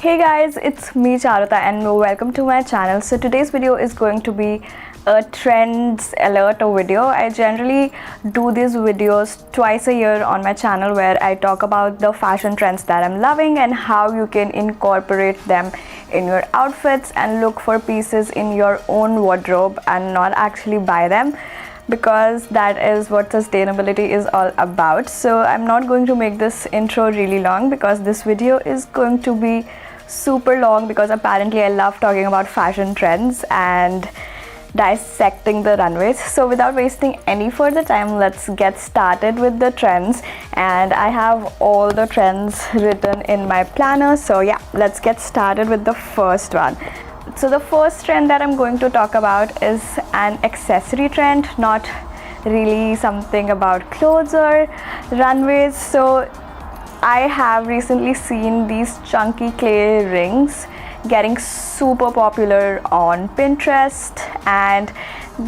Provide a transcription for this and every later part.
Hey guys, it's me Charuta and welcome to my channel. So today's video is going to be a trends alert video. I generally do these videos twice a year on my channel where I talk about the fashion trends that I'm loving and how you can incorporate them in your outfits and look for pieces in your own wardrobe and not actually buy them, because that is what sustainability is all about. So I'm not going to make this intro really long because this video is going to be super long, because apparently I love talking about fashion trends and dissecting the runways. So without wasting any further time, let's get started with the trends. And I have all the trends written in my planner, so yeah, let's get started with the first one. So the first trend that I'm going to talk about is an accessory trend, not really something about clothes or runways. So I have recently seen these chunky clay rings getting super popular on Pinterest, and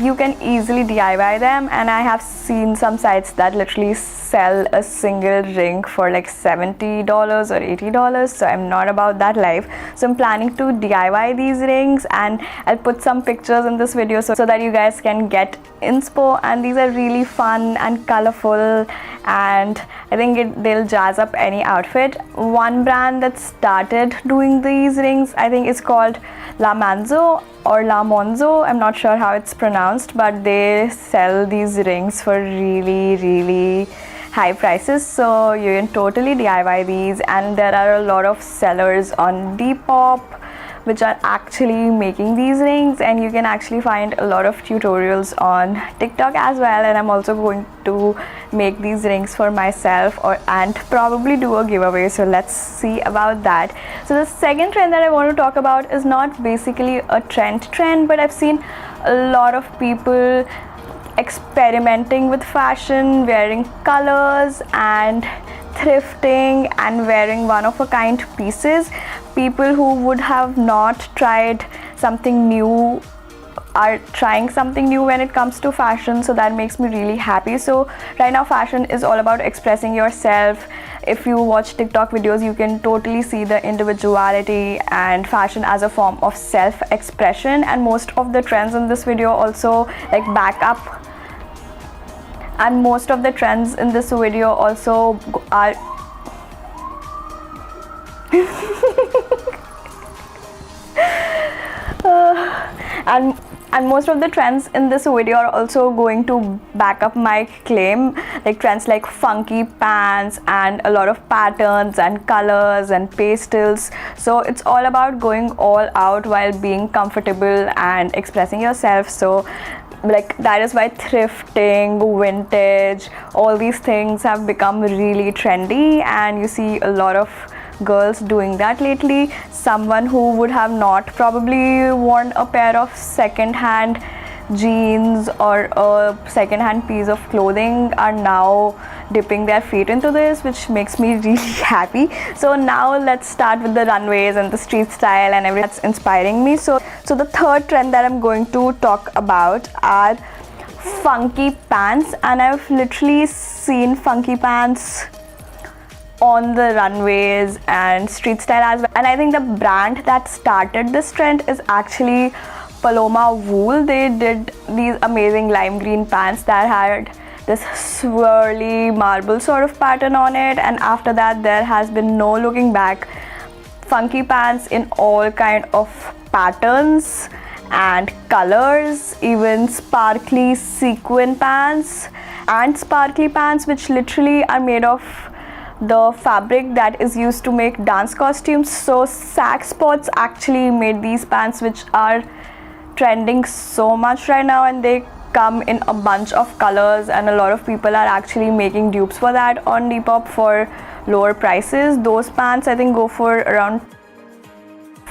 you can easily DIY them, and I have seen some sites that literally sell a single ring for like $70 or $80. So I'm not about that life, so I'm planning to DIY these rings, and I'll put some pictures in this video so that you guys can get inspo. And these are really fun and colorful, and I think they'll jazz up any outfit. One brand that started doing these rings, I think it's called La Manzo or La Monzo, I'm not sure how it's pronounced, but they sell these rings for really high prices, so you can totally DIY these. And there are a lot of sellers on Depop which are actually making these rings, and you can actually find a lot of tutorials on TikTok as well. And I'm also going to make these rings for myself and probably do a giveaway, so let's see about that. So the second trend that I want to talk about is not basically a trend, but I've seen a lot of people experimenting with fashion, wearing colors and thrifting and wearing one-of-a-kind pieces. People who would have not tried something new are trying something new when it comes to fashion, so that makes me really happy. So right now fashion is all about expressing yourself. If you watch TikTok videos, you can totally see the individuality and fashion as a form of self-expression, and most of the trends in this video also like back up. And most of the trends in this video also are and most of the trends in this video are also going to back up my claim, like trends like funky pants and a lot of patterns and colors and pastels. So it's all about going all out while being comfortable and expressing yourself. So like that is why thrifting, vintage, all these things have become really trendy, and you see a lot of girls doing that lately. Someone who would have not probably worn a pair of second-hand jeans or a second-hand piece of clothing are now dipping their feet into this, which makes me really happy. So now let's start with the runways and the street style and everything that's inspiring me. So the third trend that I'm going to talk about are funky pants, and I've literally seen funky pants on the runways and street style as well. And I think the brand that started this trend is actually Paloma Wool. They did these amazing lime green pants that had this swirly marble sort of pattern on it, and after that there has been no looking back. Funky pants in all kind of patterns and colors, even sparkly sequin pants and sparkly pants which literally are made of the fabric that is used to make dance costumes. So Sack Sports actually made these pants which are trending so much right now, and they come in a bunch of colors, and a lot of people are actually making dupes for that on Depop for lower prices. Those pants I think go for around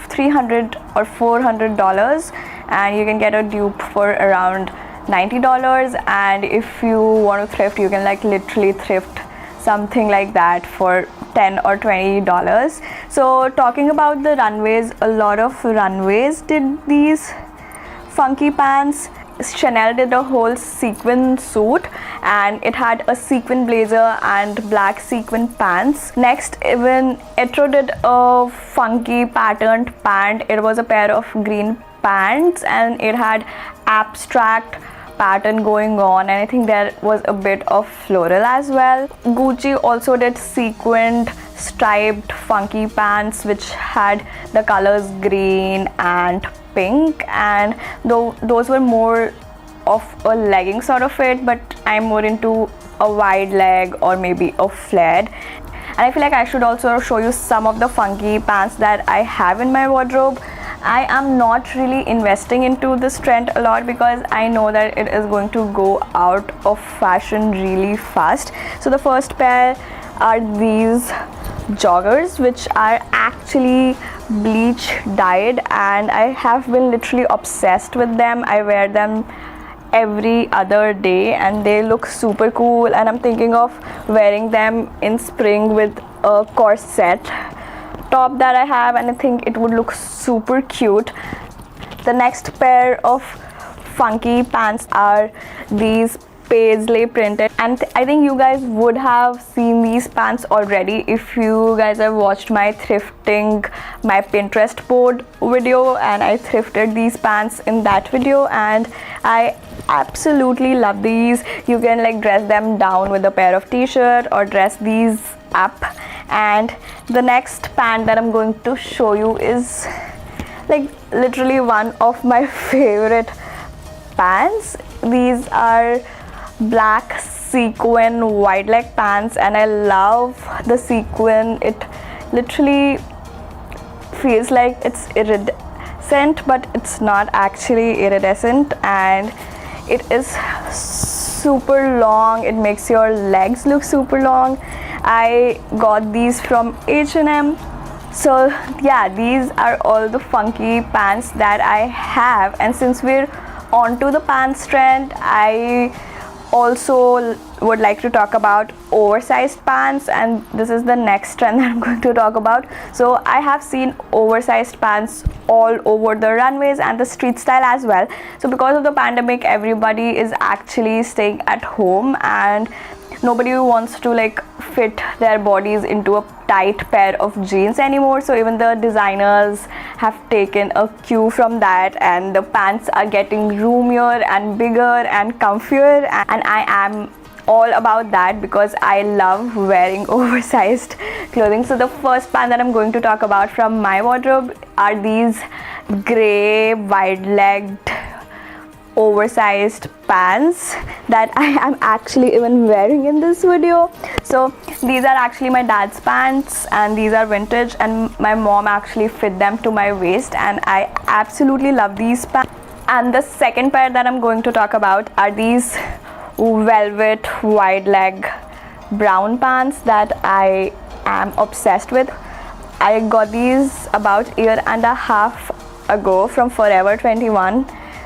$300 or $400, and you can get a dupe for around $90. And if you want to thrift, you can like literally thrift something like that for $10 or $20. So talking about the runways, a lot of runways did these funky pants. Chanel did a whole sequin suit, and it had a sequin blazer and black sequin pants. Next, even Etro did a funky patterned pant. It was a pair of green pants and it had abstract pattern going on, and I think there was a bit of floral as well. Gucci also did sequined striped funky pants which had the colors green and pink, and those were more of a legging sort of fit, but I'm more into a wide leg or maybe a flared. And I feel like I should also show you some of the funky pants that I have in my wardrobe. I am not really investing into this trend a lot because I know that it is going to go out of fashion really fast. So the first pair are these joggers, which are actually bleach dyed, and I have been literally obsessed with them. I wear them every other day and they look super cool, and I'm thinking of wearing them in spring with a corset top that I have, and I think it would look super cute. The next pair of funky pants are these paisley printed, and I think you guys would have seen these pants already if you guys have watched my thrifting, my Pinterest board video, and I thrifted these pants in that video, and I absolutely love these. You can like dress them down with a pair of t-shirt or dress these up. And the next pant that I'm going to show you is like literally one of my favorite pants. These are black sequin wide leg pants, and I love the sequin. It literally feels like it's iridescent, but it's not actually iridescent, and it is super long. It makes your legs look super long. I got these from H&M. So yeah, these are all the funky pants that I have. And since we're onto the pants trend, I also would like to talk about oversized pants, and this is the next trend that I'm going to talk about. So I have seen oversized pants all over the runways and the street style as well. So because of the pandemic, everybody is actually staying at home and nobody wants to like fit their bodies into a tight pair of jeans anymore. So even the designers have taken a cue from that, and the pants are getting roomier and bigger and comfier, and I am all about that because I love wearing oversized clothing. So the first pant that I'm going to talk about from my wardrobe are these gray wide-legged oversized pants that I am actually even wearing in this video. So these are actually my dad's pants, and these are vintage, and my mom actually fit them to my waist, and I absolutely love these pants. And the second pair that I'm going to talk about are these velvet wide leg brown pants that I am obsessed with. I got these about a year and a half ago from Forever 21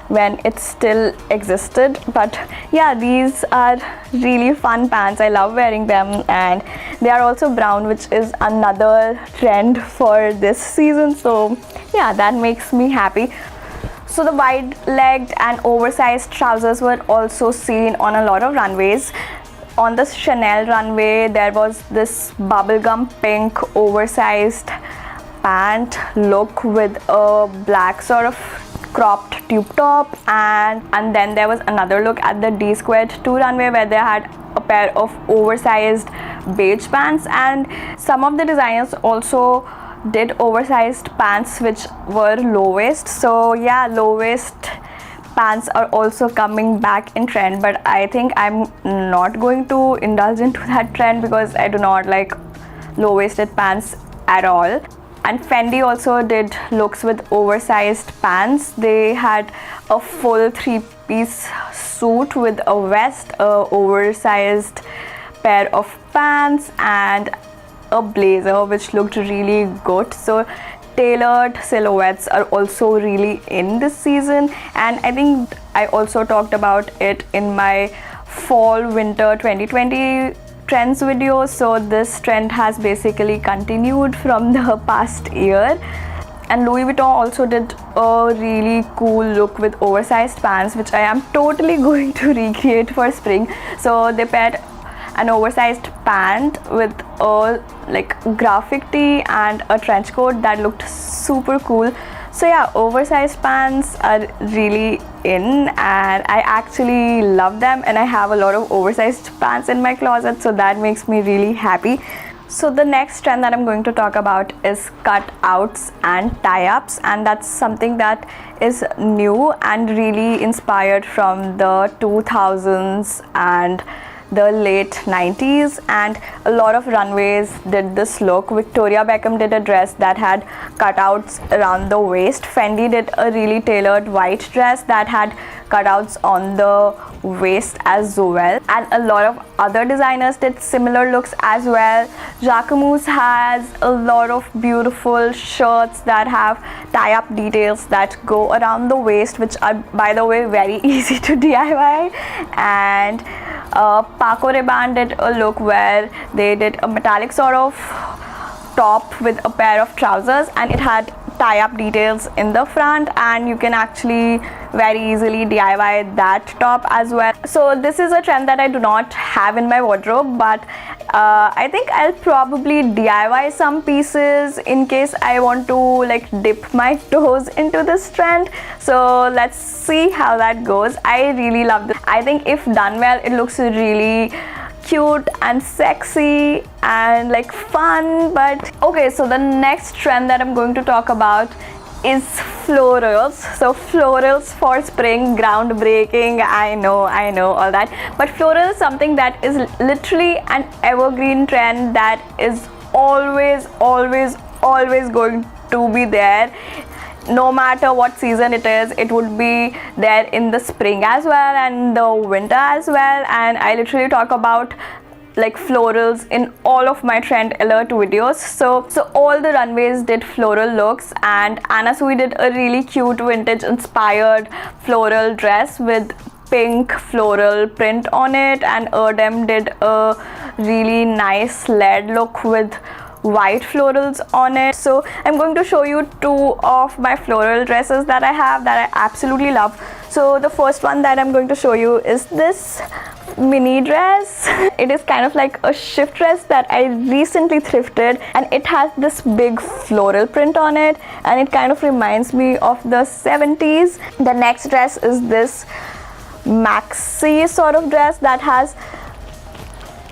when it still existed. But yeah, these are really fun pants. I love wearing them, and they are also brown, which is another trend for this season. So yeah, that makes me happy. So the wide-legged and oversized trousers were also seen on a lot of runways. On the Chanel runway, there was this bubblegum pink oversized pant look with a black sort of cropped tube top, and then there was another look at the D Squared 2 runway where they had a pair of oversized beige pants, and some of the designers also did oversized pants which were low waist. So yeah, low waist pants are also coming back in trend, but I think I'm not going to indulge into that trend because I do not like low-waisted pants at all. And Fendi also did looks with oversized pants. They had a full three-piece suit with a vest, a oversized pair of pants, and a blazer which looked really good. So tailored silhouettes are also really in this season, and I think I also talked about it in my fall winter 2020 trends video. So this trend has basically continued from the past year. And Louis Vuitton also did a really cool look with oversized pants, which I am totally going to recreate for spring. So they paired an oversized pant with a like graphic tee and a trench coat that looked super cool. So yeah, oversized pants are really in, and I actually love them, and I have a lot of oversized pants in my closet, so that makes me really happy. So the next trend that I'm going to talk about is cutouts and tie-ups, and that's something that is new and really inspired from the 2000s and the late 90s, and a lot of runways did this look. Victoria Beckham did a dress that had cutouts around the waist. Fendi did a really tailored white dress that had cutouts on the waist as well, and a lot of other designers did similar looks as well. Jacquemus has a lot of beautiful shirts that have tie-up details that go around the waist, which are, by the way, very easy to DIY. And Paco Rabanne did a look where they did a metallic sort of top with a pair of trousers, and it had tie-up details in the front, and you can actually very easily DIY that top as well. So this is a trend that I do not have in my wardrobe, but I think I'll probably DIY some pieces in case I want to like dip my toes into this trend. So let's see how that goes. I really love this. I think if done well, it looks really cute and sexy and like fun. But okay, so the next trend that I'm going to talk about is florals. So florals for spring, groundbreaking, I know all that, but floral is something that is literally an evergreen trend that is always going to be there. No matter what season it is, it would be there in the spring as well and the winter as well. And I literally talk about like florals in all of my trend alert videos. So all the runways did floral looks, and Anna Sui did a really cute vintage inspired floral dress with pink floral print on it, and Erdem did a really nice lead look with white florals on it. So I'm going to show you two of my floral dresses that I have that I absolutely love. So the first one that I'm going to show you is this mini dress. It is kind of like a shift dress that I recently thrifted, and it has this big floral print on it, and it kind of reminds me of the 70s. The next dress is this maxi sort of dress that has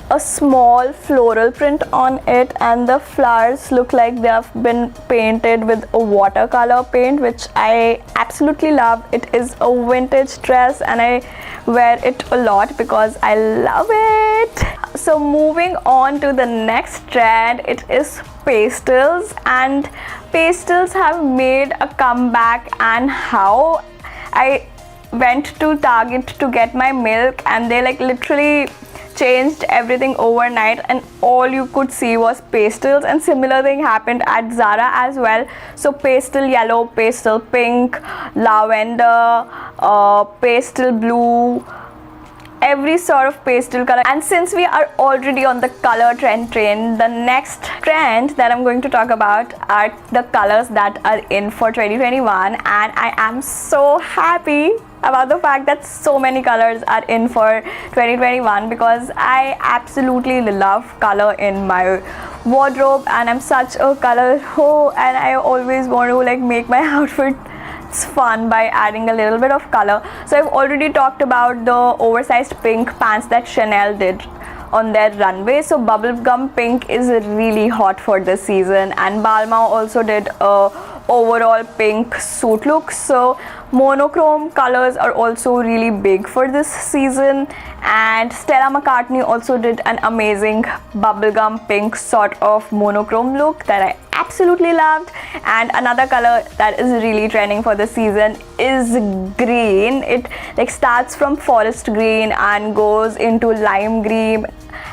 a small floral print on it, and the flowers look like they have been painted with a watercolor paint, which I absolutely love. It is a vintage dress and I wear it a lot because I love it. So moving on to the next trend, it is pastels, and pastels have made a comeback. And how I went to Target to get my milk, and they like literally changed everything overnight, and all you could see was pastels. And similar thing happened at Zara as well. So pastel yellow, pastel pink, lavender, pastel blue, every sort of pastel color. And since we are already on the color trend train, the next trend that I'm going to talk about are the colors that are in for 2021, and I am so happy about the fact that so many colors are in for 2021 because I absolutely love color in my wardrobe, and I'm such a color hoe, and I always want to like make my outfit fun by adding a little bit of color. So I've already talked about the oversized pink pants that Chanel did on their runway. So bubblegum pink is really hot for this season, and Balmain also did a overall pink suit look. So monochrome colors are also really big for this season, and Stella McCartney also did an amazing bubblegum pink sort of monochrome look that I absolutely loved. And another color that is really trending for the season is green. It like starts from forest green and goes into lime green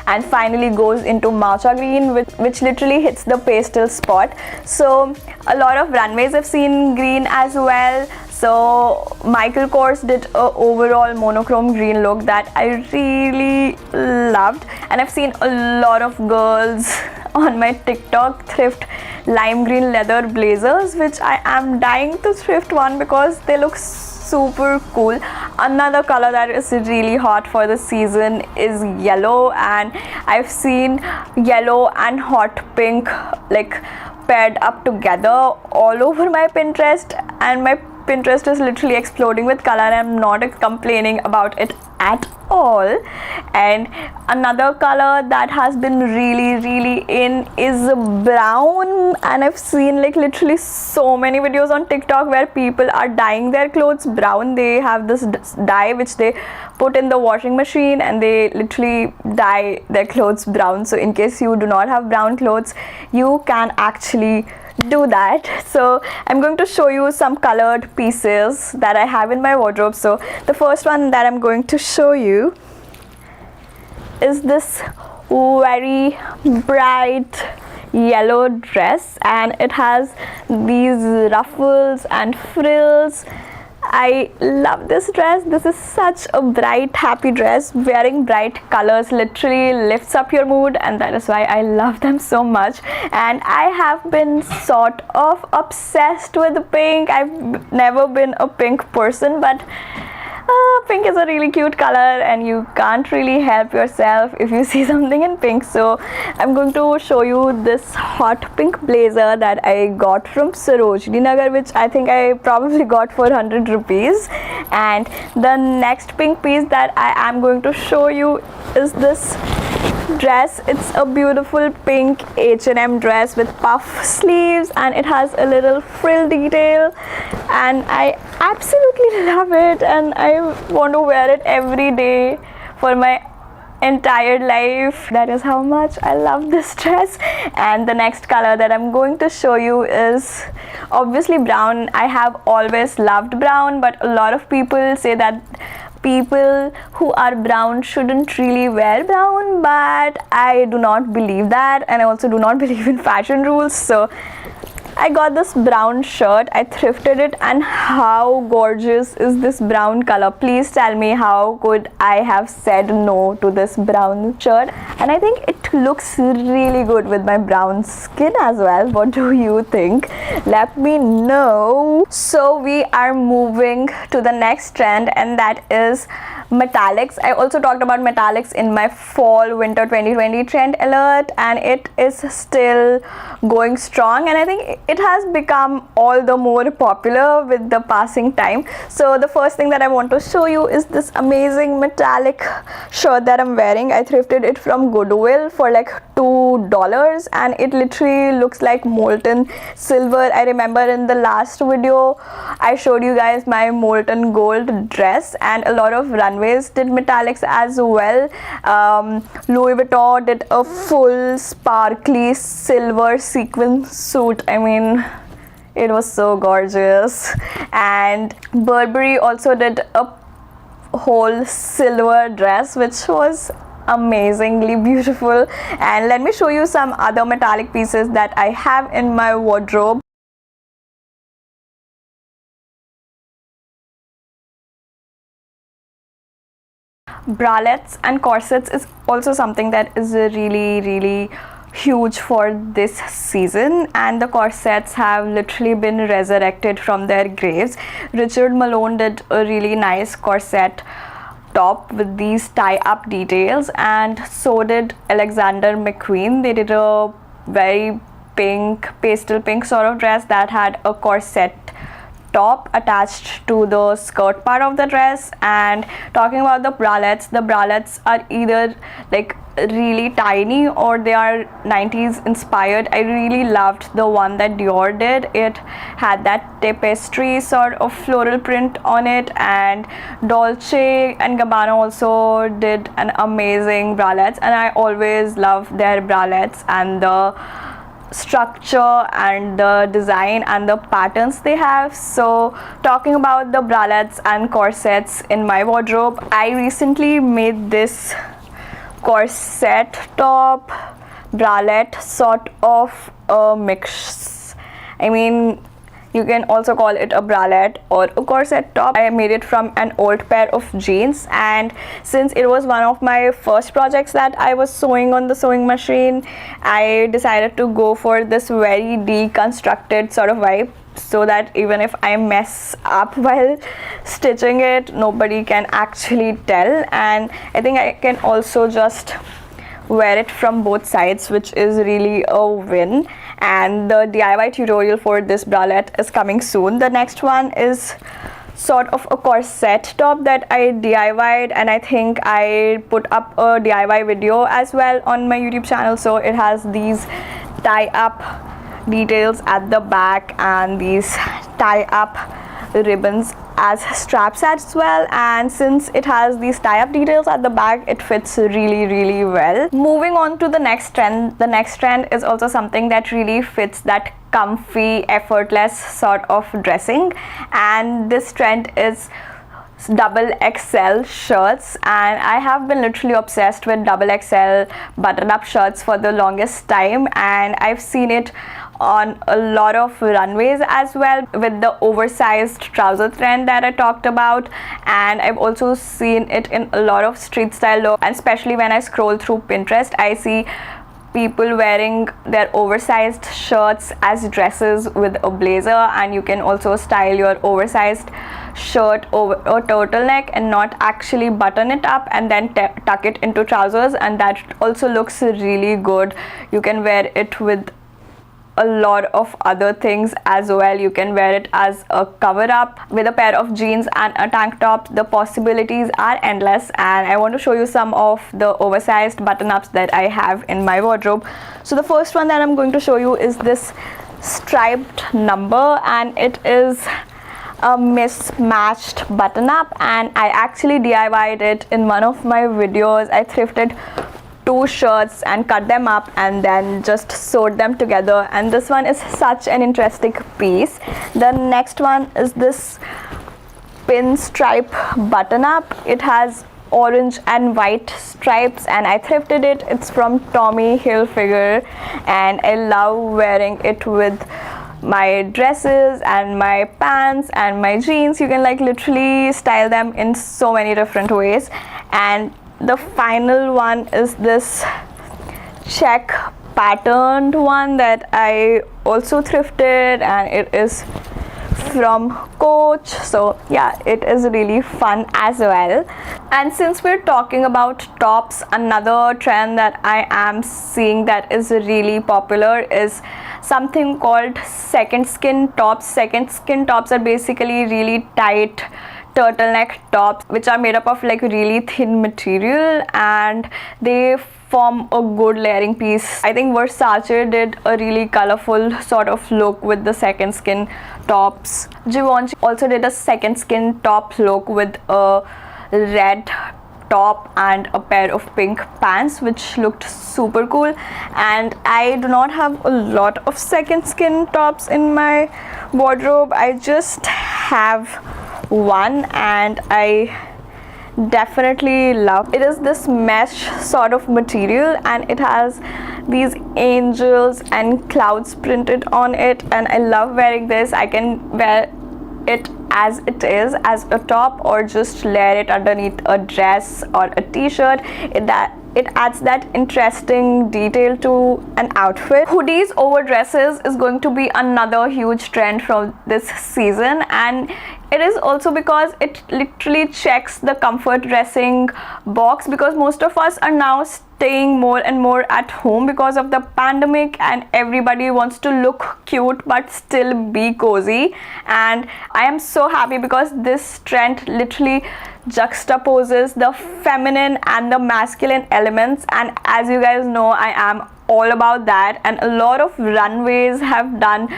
and finally goes into matcha green, which literally hits the pastel spot. So a lot of runways have seen green as well. So Michael Kors did a overall monochrome green look that I really loved, and I've seen a lot of girls on my TikTok thrift lime green leather blazers, which I am dying to thrift one because they look super cool. Another color that is really hot for the season is yellow, and I've seen yellow and hot pink like paired up together all over my Pinterest, and my Pinterest is literally exploding with color. I'm not complaining about it at all. And another color that has been really in is brown, and I've seen like literally so many videos on TikTok where people are dyeing their clothes brown. They have this dye which they put in the washing machine and they literally dye their clothes brown. So in case you do not have brown clothes, you can actually do that. So I'm going to show you some colored pieces that I have in my wardrobe. So the first one that I'm going to show you is this very bright yellow dress, and it has these ruffles and frills. I love this dress. This is such a bright, happy dress. Wearing bright colors literally lifts up your mood, and that is why I love them so much. And I have been sort of obsessed with pink. I've never been a pink person, but pink is a really cute color and you can't really help yourself if you see something in pink. So I'm going to show you this hot pink blazer that I got from Sarojini Nagar, which I think I probably got for 100 rupees. And the next pink piece that I am going to show you is this dress. It's a beautiful pink H&M dress with puff sleeves, and it has a little frill detail, and I absolutely love it, and I want to wear it every day for my entire life. That is how much I love this dress. And the next color that I'm going to show you is obviously brown. I have always loved brown, but a lot of people say that people who are brown shouldn't really wear brown, but I do not believe that, and I also do not believe in fashion rules. So I got this brown shirt. I thrifted it, and how gorgeous is this brown color? Please tell me how could I have said no to this brown shirt? And I think it looks really good with my brown skin as well. What do you think? Let me know. So we are moving to the next trend, and that is metallics. I also talked about metallics in my fall winter 2020 trend alert, and it is still going strong, and I think it has become all the more popular with the passing time. So the first thing that I want to show you is this amazing metallic shirt that I'm wearing. I thrifted it from Goodwill for like $2, and it literally looks like molten silver. I remember in the last video I showed you guys my molten gold dress, and a lot of runways did metallics as well. Louis Vuitton did a full sparkly silver sequin suit. I mean, it was so gorgeous. And Burberry also did a whole silver dress, which was amazingly beautiful. And let me show you some other metallic pieces that I have in my wardrobe. Bralettes and corsets is also something that is really huge for this season, and the corsets have literally been resurrected from their graves. Richard Malone did a really nice corset top with these tie-up details, and so did Alexander McQueen. They did a very pink, pastel pink sort of dress that had a corset top attached to the skirt part of the dress. And talking about the bralettes are either like really tiny or they are 90s inspired. I really loved the one that Dior did. It had that tapestry sort of floral print on it, and Dolce and Gabbana also did an amazing bralettes, and I always love their bralettes and the structure and the design and the patterns they have. So talking about the bralettes and corsets in my wardrobe, I recently made this corset top bralette sort of a mix. I mean, You can also call it a bralette or a corset top. I made it from an old pair of jeans, and since it was one of my first projects that I was sewing on the sewing machine, I decided to go for this very deconstructed sort of vibe, so that even if I mess up while stitching it, nobody can actually tell. And I think I can also just wear it from both sides, which is really a win. And the DIY tutorial for this bralette is coming soon. The next one is sort of a corset top that I DIY'd, and I think I put up a DIY video as well on my YouTube channel. So it has these tie-up details at the back and these tie-up ribbons as straps as well, and since it has these tie-up details at the back, it fits really well. Moving on to the next trend. The next trend is also something that really fits that comfy, effortless sort of dressing, and this trend is double XL shirts. And I have been literally obsessed with double XL button-up shirts for the longest time, and I've seen it on a lot of runways as well with the oversized trouser trend that I talked about, and I've also seen it in a lot of street style look. And especially when I scroll through Pinterest, I see people wearing their oversized shirts as dresses with a blazer, and you can also style your oversized shirt over a turtleneck and not actually button it up and then tuck it into trousers, and that also looks really good. You can wear it with a lot of other things as well. You can wear it as a cover up with a pair of jeans and a tank top. The possibilities are endless, and I want to show you some of the oversized button ups that I have in my wardrobe. So the first one that I'm going to show you is this striped number, and it is a mismatched button up, and I actually DIY'd it in one of my videos. I thrifted two shirts and cut them up and then just sewed them together, and this one is such an interesting piece. The next one is this pinstripe button up. It has orange and white stripes, and I thrifted it. It's from Tommy Hilfiger, and I love wearing it with my dresses and my pants and my jeans. You can like literally style them in so many different ways. And the final one is this check patterned one that I also thrifted, and it is from Coach. So yeah, it is really fun as well. And since we're talking about tops, another trend that I am seeing that is really popular is something called second skin tops. Second skin tops are basically really tight turtleneck tops which are made up of like really thin material, and they form a good layering piece. I think Versace did a really colorful sort of look with the second skin tops. Givenchy also did a second skin top look with a red top and a pair of pink pants, which looked super cool. And I do not have a lot of second skin tops in my wardrobe. I just have one, and I definitely love it. Is this mesh sort of material, and it has these angels and clouds printed on it, and I love wearing this. I can wear it as it is as a top, or just layer it underneath a dress or a t-shirt. It adds that interesting detail to an outfit. Hoodies over dresses is going to be another huge trend from this season, and it is also because it literally checks the comfort dressing box, because most of us are now staying more and more at home because of the pandemic, and everybody wants to look cute but still be cozy. And I am so happy because this trend literally juxtaposes the feminine and the masculine elements, and as you guys know, I am all about that. And a lot of runways have done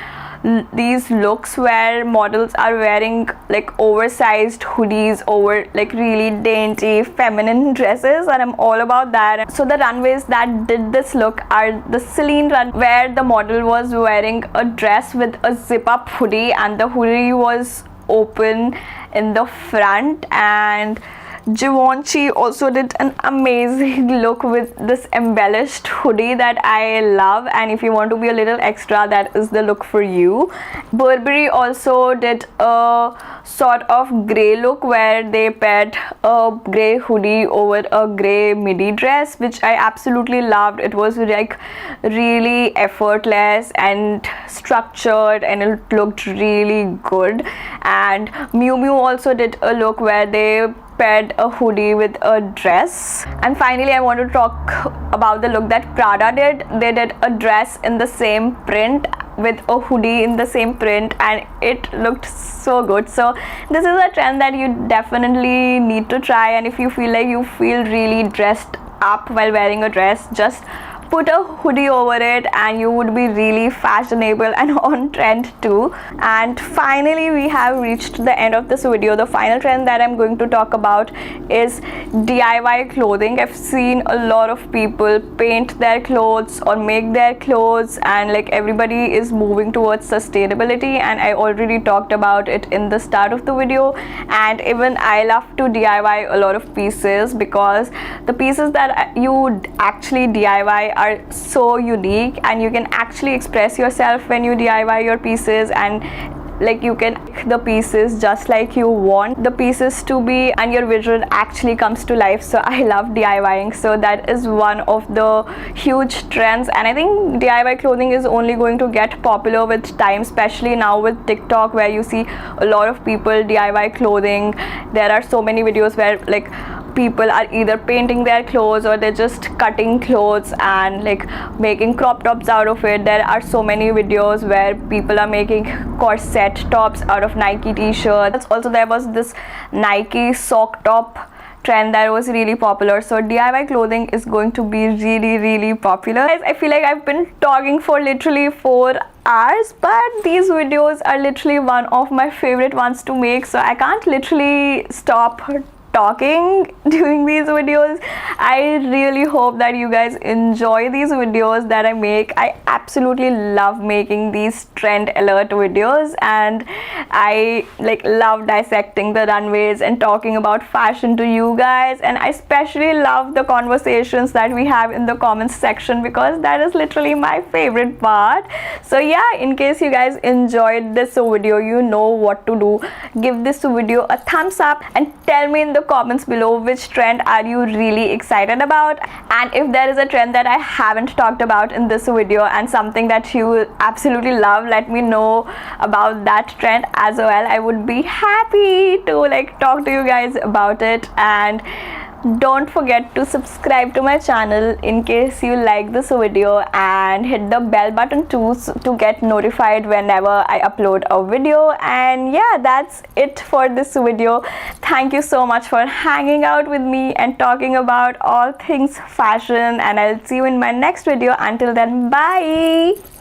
these looks where models are wearing like oversized hoodies over like really dainty feminine dresses, and I'm all about that. So the runways that did this look are the Celine run, where the model was wearing a dress with a zip up hoodie, and the hoodie was open in the front, and Givenchy also did an amazing look with this embellished hoodie that I love, and if you want to be a little extra, that is the look for you. Burberry also did a sort of grey look where they paired a grey hoodie over a grey midi dress, which I absolutely loved. It was like really effortless and structured, and it looked really good. And Miu Miu also did a look where they paired a hoodie with a dress. And finally, I want to talk about the look that Prada did. They did a dress in the same print with a hoodie in the same print, and it looked so good. So this is a trend that you definitely need to try, and if you feel like you feel really dressed up while wearing a dress, just put a hoodie over it and you would be really fashionable and on trend too. And finally, we have reached the end of this video. The final trend that I'm going to talk about is DIY clothing. I've seen a lot of people paint their clothes or make their clothes, and like everybody is moving towards sustainability, and I already talked about it in the start of the video. And even I love to DIY a lot of pieces, because the pieces that you actually DIY are so unique, and you can actually express yourself when you DIY your pieces, and like you can make the pieces just like you want the pieces to be, and your vision actually comes to life. So I love DIYing. So that is one of the huge trends, and I think DIY clothing is only going to get popular with time, especially now with TikTok, where you see a lot of people DIY clothing. There are so many videos where like people are either painting their clothes or they're just cutting clothes and like making crop tops out of it. There are so many videos where people are making corset tops out of Nike t-shirts. Also, there was this Nike sock top trend that was really popular. So DIY clothing is going to be really popular. Guys, I feel like I've been talking for literally 4 hours, but these videos are literally one of my favorite ones to make, so I can't literally stop talking during these videos. I really hope that you guys enjoy these videos that I make. I absolutely love making these trend alert videos, and I like love dissecting the runways and talking about fashion to you guys, and I especially love the conversations that we have in the comments section, because that is literally my favorite part. So yeah, in case you guys enjoyed this video, you know what to do. Give this video a thumbs up and tell me in the comments below which trend are you really excited about, and if there is a trend that I haven't talked about in this video and something that you absolutely love, let me know about that trend as well. I would be happy to like talk to you guys about it. And don't forget to subscribe to my channel in case you like this video, and hit the bell button too to get notified whenever I upload a video. And yeah, that's it for this video. Thank you so much for hanging out with me and talking about all things fashion, and I'll see you in my next video. Until then, bye.